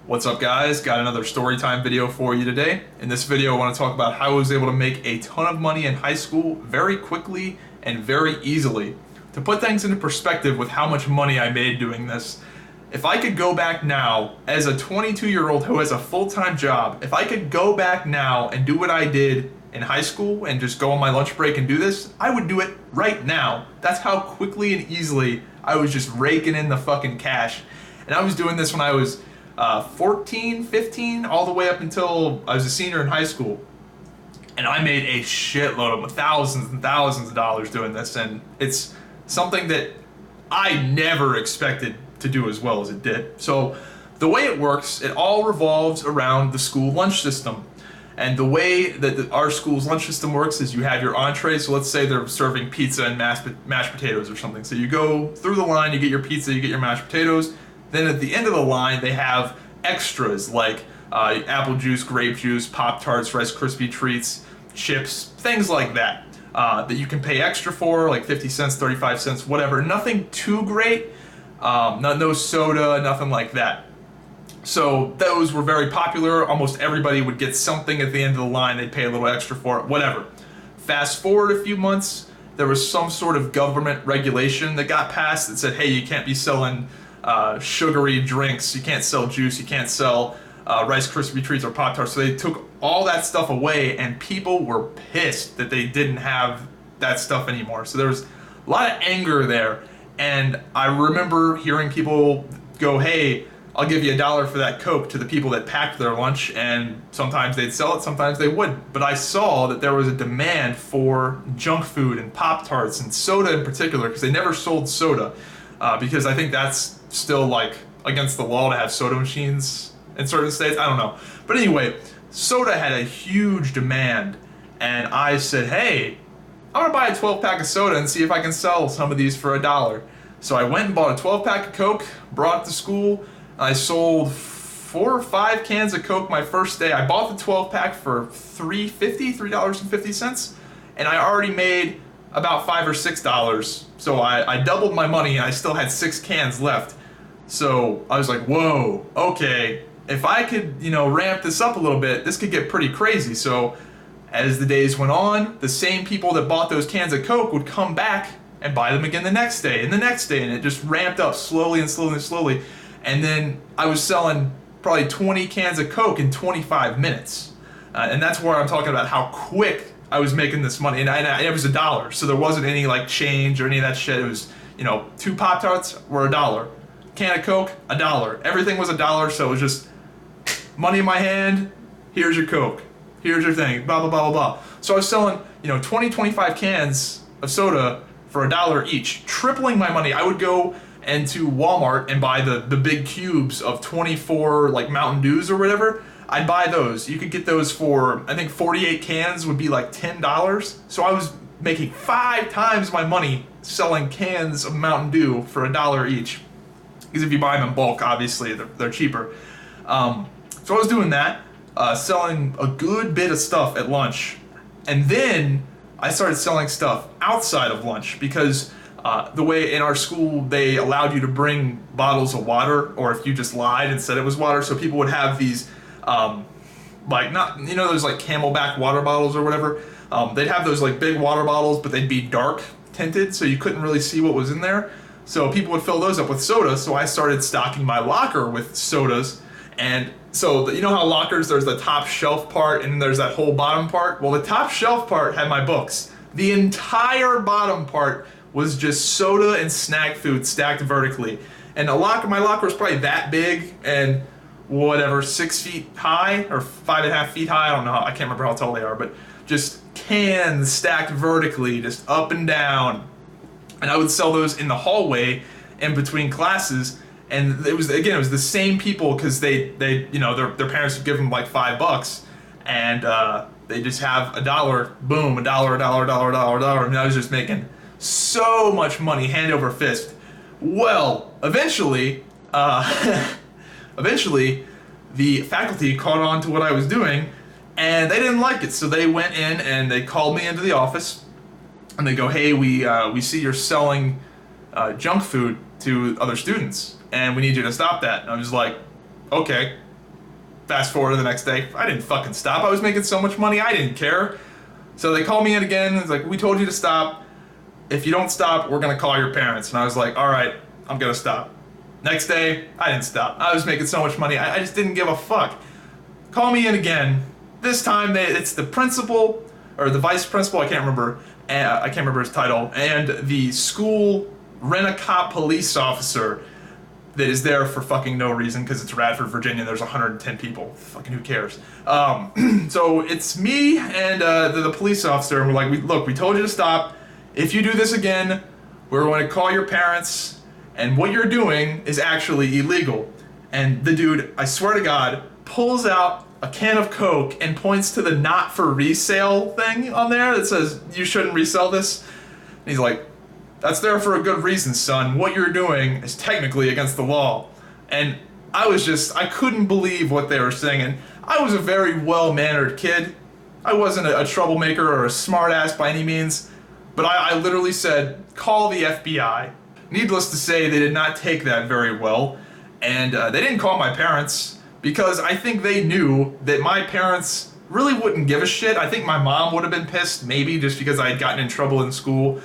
What's up, guys? Got another story time video for you today. In this video, I want to talk about how I was able to make a ton of money in high school very quickly and very easily. To put things into perspective with how much money I made doing this, if I could go back now as a 22-year-old who has a full-time job, if I could go back now and do what I did in high school and just go on my lunch break and do this, I would do it right now. That's how quickly and easily I was just raking in the fucking cash. And I was doing this when I was 14, 15, all the way up until I was a senior in high school. And I made a shitload of thousands and thousands of dollars doing this, and it's something that I never expected to do as well as it did. So the way it works, it all revolves around the school lunch system. And the way that our school's lunch system works is you have your entree. So let's say they're serving pizza and mashed potatoes or something. So you go through the line, you get your pizza, you get your mashed potatoes. Then at the end of the line, they have extras like apple juice, grape juice, Pop-Tarts, Rice Krispie treats, chips, things like that, that you can pay extra for, like 50 cents, 35 cents, whatever. Nothing too great, no soda, nothing like that. So those were very popular. Almost everybody would get something at the end of the line. They'd pay a little extra for it, whatever. Fast forward a few months, there was some sort of government regulation that got passed that said, hey, you can't be selling sugary drinks, you can't sell juice, you can't sell Rice Krispie treats or Pop-Tarts. So they took all that stuff away, and people were pissed that they didn't have that stuff anymore. So there was a lot of anger there, and I remember hearing people go, hey, I'll give you $1 for that Coke, to the people that packed their lunch, and sometimes they'd sell it, sometimes they wouldn't. But I saw that there was a demand for junk food and Pop-Tarts and soda in particular, because they never sold soda, because I think that's still like against the law to have soda machines in certain states. I don't know. But anyway, soda had a huge demand, and I said, hey, I'm gonna buy a 12-pack of soda and see if I can sell some of these for $1. So I went and bought a 12-pack of Coke, brought it to school. I sold 4 or 5 cans of Coke my first day. I bought the 12-pack for $3.50, and I already made about $5 or $6. So I doubled my money, and I still had 6 cans left. So I was like, whoa, okay, if I could, ramp this up a little bit, this could get pretty crazy. So as the days went on, the same people that bought those cans of Coke would come back and buy them again the next day and the next day, and it just ramped up slowly and slowly and slowly. And then I was selling probably 20 cans of Coke in 25 minutes. And that's where I'm talking about how quick I was making this money. And it was $1, so there wasn't any like change or any of that shit. It was, 2 Pop-Tarts were $1. Can of Coke, $1. Everything was $1, so it was just money in my hand, here's your Coke, here's your thing, blah, blah, blah, blah, blah. So I was selling, 20, 25 cans of soda for $1 each, tripling my money. I would go into Walmart and buy the big cubes of 24 like Mountain Dews or whatever. I'd buy those. You could get those for, I think 48 cans would be like $10. So I was making 5 times my money selling cans of Mountain Dew for $1 each. Because if you buy them in bulk, obviously they're cheaper. So I was doing that, selling a good bit of stuff at lunch. And then I started selling stuff outside of lunch, because the way in our school they allowed you to bring bottles of water, or if you just lied and said it was water. So people would have these, those like Camelback water bottles or whatever. They'd have those like big water bottles, but they'd be dark tinted, so you couldn't really see what was in there. So people would fill those up with soda. So I started stocking my locker with sodas. And so you know how lockers, there's the top shelf part and there's that whole bottom part? Well, the top shelf part had my books. The entire bottom part was just soda and snack food stacked vertically. And my locker was probably that big and whatever, 6 feet high or 5.5 feet high. I don't know, I can't remember how tall they are, but just cans stacked vertically, just up and down. And I would sell those in the hallway in between classes. And it was the same people, because their parents would give them like $5, and they just have $1, boom, $1, and I was just making so much money, hand over fist. Well, eventually, the faculty caught on to what I was doing, and they didn't like it, so they went in and they called me into the office, and they go, hey, we see you're selling junk food to other students, and we need you to stop that. And I was like, okay, fast forward to the next day, I didn't fucking stop. I was making so much money, I didn't care. So they called me in again. It's like, we told you to stop. If you don't stop, we're gonna call your parents. And I was like, all right, I'm gonna stop. Next day, I didn't stop. I was making so much money, I just didn't give a fuck. Call me in again. This time, it's the principal, or the vice principal, I can't remember his title, and the school rent-a-cop police officer that is there for fucking no reason because it's Radford, Virginia. There's 110 people. Fucking who cares? So it's me and the police officer, and we're like, look, we told you to stop. If you do this again, we're going to call your parents, and what you're doing is actually illegal. And the dude, I swear to God, pulls out a can of Coke and points to the not for resale thing on there that says you shouldn't resell this. And he's like, that's there for a good reason, son. What you're doing is technically against the law. And I couldn't believe what they were saying. And I was a very well-mannered kid. I wasn't a troublemaker or a smartass by any means. But I literally said, call the FBI. Needless to say, they did not take that very well. And they didn't call my parents because I think they knew that my parents really wouldn't give a shit. I think my mom would have been pissed, maybe just because I had gotten in trouble in school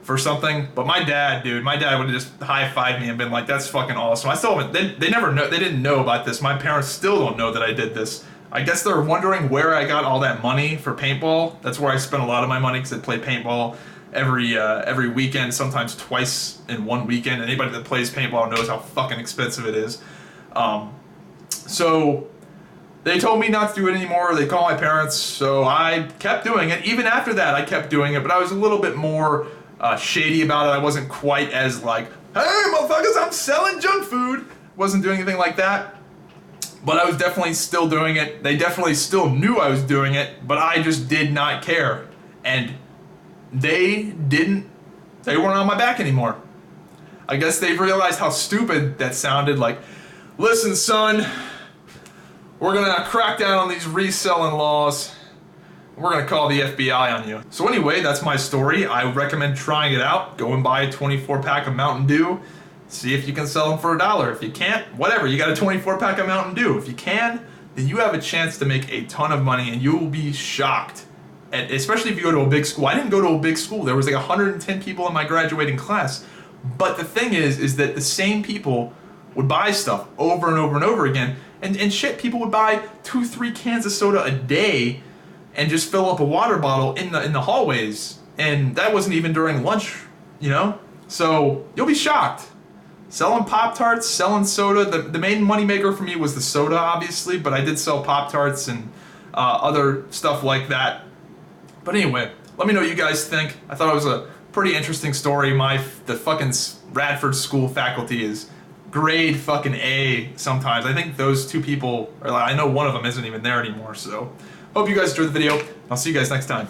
for something, but my dad would have just high-fived me and been like, that's fucking awesome. I still haven't, they never know, they didn't know about this. My parents still don't know that I did this. I guess they're wondering where I got all that money for paintball. That's where I spent a lot of my money because I play paintball every weekend, sometimes twice in one weekend. Anybody that plays paintball knows how fucking expensive it is. So they told me not to do it anymore. They called my parents, so I kept doing it. Even after that, I kept doing it, but I was a little bit more shady about it. I wasn't quite as like, hey motherfuckers, I'm selling junk food. Wasn't doing anything like that. But I was definitely still doing it. They definitely still knew I was doing it, but I just did not care. And they weren't on my back anymore. I guess they've realized how stupid that sounded. Like, listen son, we're gonna crack down on these reselling laws. We're gonna call the FBI on you. So anyway, that's my story. I recommend trying it out. Go and buy a 24-pack of Mountain Dew. See if you can sell them for $1. If you can't, whatever, you got a 24-pack of Mountain Dew. If you can, then you have a chance to make a ton of money and you will be shocked. And especially if you go to a big school. I didn't go to a big school. There was like 110 people in my graduating class. But the thing is that the same people would buy stuff over and over and over again. And shit, people would buy 2-3 cans of soda a day and just fill up a water bottle in the hallways. And that wasn't even during lunch, you know? So you'll be shocked. Selling Pop-Tarts, selling soda. The main moneymaker for me was the soda, obviously, but I did sell Pop-Tarts and other stuff like that. But anyway, let me know what you guys think. I thought it was a pretty interesting story. The fucking Radford school faculty is grade fucking A sometimes. I think those two people, I know one of them isn't even there anymore, so hope you guys enjoyed the video. I'll see you guys next time.